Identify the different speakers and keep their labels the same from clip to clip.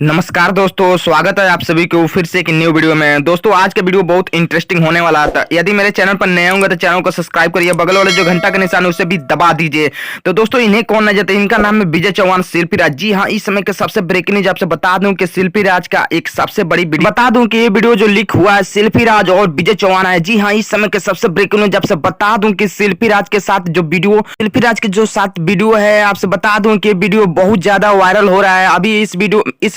Speaker 1: नमस्कार दोस्तों, स्वागत है आप सभी को फिर से एक न्यू वीडियो में। दोस्तों आज का वीडियो बहुत इंटरेस्टिंग होने वाला था। यदि मेरे चैनल पर नए होंगे तो चैनल को सब्सक्राइब करिए, बगल वाले जो घंटा का निशान है उसे भी दबा दीजिए। तो दोस्तों इन्हें कौन न जानते, इनका नाम है विजय चौहान शिल्पी राज। जी हाँ, इस समय के सबसे ब्रेकिंग न्यूज आपसे बता दूं कि शिल्पी राज का एक सबसे बड़ी वीडियो बता दूं कि ये वीडियो जो लीक हुआ है शिल्पी राज और विजय चौहान है। जी हाँ, इस समय के सबसे ब्रेकिंग न्यूज आपसे बता दूं कि शिल्पी राज के साथ जो वीडियो शिल्पी राज के जो साथ वीडियो है, आपसे बता दूं कि वीडियो बहुत ज्यादा वायरल हो रहा है। अभी इस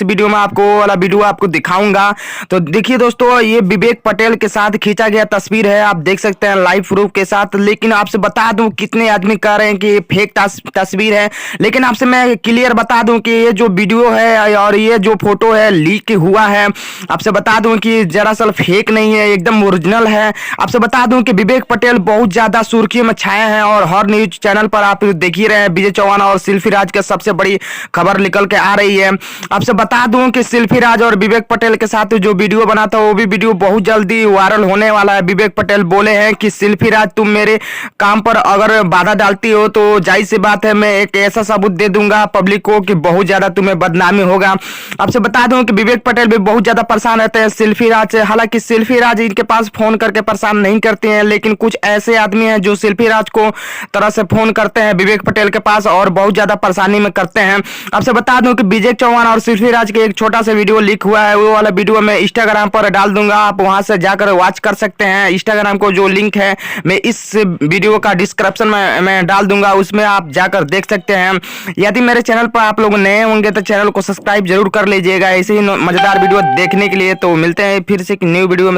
Speaker 1: वीडियो में आपको वीडियो आपको दिखाऊंगा। तो देखिए दोस्तों, ये विवेक पटेल के साथ खींचा गया तस्वीर है, आप देख सकते हैं लाइव प्रूफ के साथ। लेकिन आपसे बता दूं कितने आदमी कह रहे हैं कि ये फेक तस्वीर है, लेकिन आपसे मैं क्लियर बता दूं कि ये जो वीडियो है और ये जो फोटो है लीक हुआ है। आपसे बता दूं कि दरअसल फेक नहीं है, एकदम ओरिजिनल है। आपसे बता दूं कि विवेक पटेल बहुत ज्यादा सुर्खियों में छाए हैं और हर न्यूज चैनल पर आप देख ही रहे हैं विजय चौहान और शिल्पी राज के सबसे बड़ी खबर निकल के आ रही है। आपसे बता दूं कि शिल्पी राज और विवेक पटेल के साथ जो वीडियो बना था वो भी वीडियो बहुत जल्दी वायरल होने वाला है। विवेक पटेल बोले हैं कि शिल्पी राज तुम मेरे काम पर अगर बाधा डालती हो तो जाहिर सी बात है मैं एक ऐसा सबूत दे दूंगा पब्लिक को कि बहुत ज्यादा तुम्हें बदनामी होगा। आपसे बता दूं कि विवेक पटेल भी बहुत ज्यादा परेशान रहते हैं शिल्पी राज से। हालांकि शिल्पी राज इनके पास फोन करके परेशान नहीं करते हैं, लेकिन कुछ ऐसे आदमी हैं जो शिल्पी राज को तरह से फोन करते हैं विवेक पटेल के पास और बहुत ज्यादा परेशानी में करते हैं। आपसे बता दूं कि विजय चौहान और शिल्पी राज के एक छोटा सा वीडियो लीक हुआ है, वो वाला वीडियो मैं इंस्टाग्राम पर डाल दूंगा, आप वहां से जाकर वॉच कर सकते हैं। इंस्टाग्राम को जो लिंक है मैं इस वीडियो का डिस्क्रिप्शन में मैं डाल दूंगा, उसमें आप जाकर देख सकते हैं। यदि मेरे चैनल पर आप लोग नए होंगे तो चैनल को सब्सक्राइब जरूर कर लीजिएगा ऐसे ही मजेदार वीडियो देखने के लिए। तो मिलते हैं फिर से एक न्यू वीडियो में।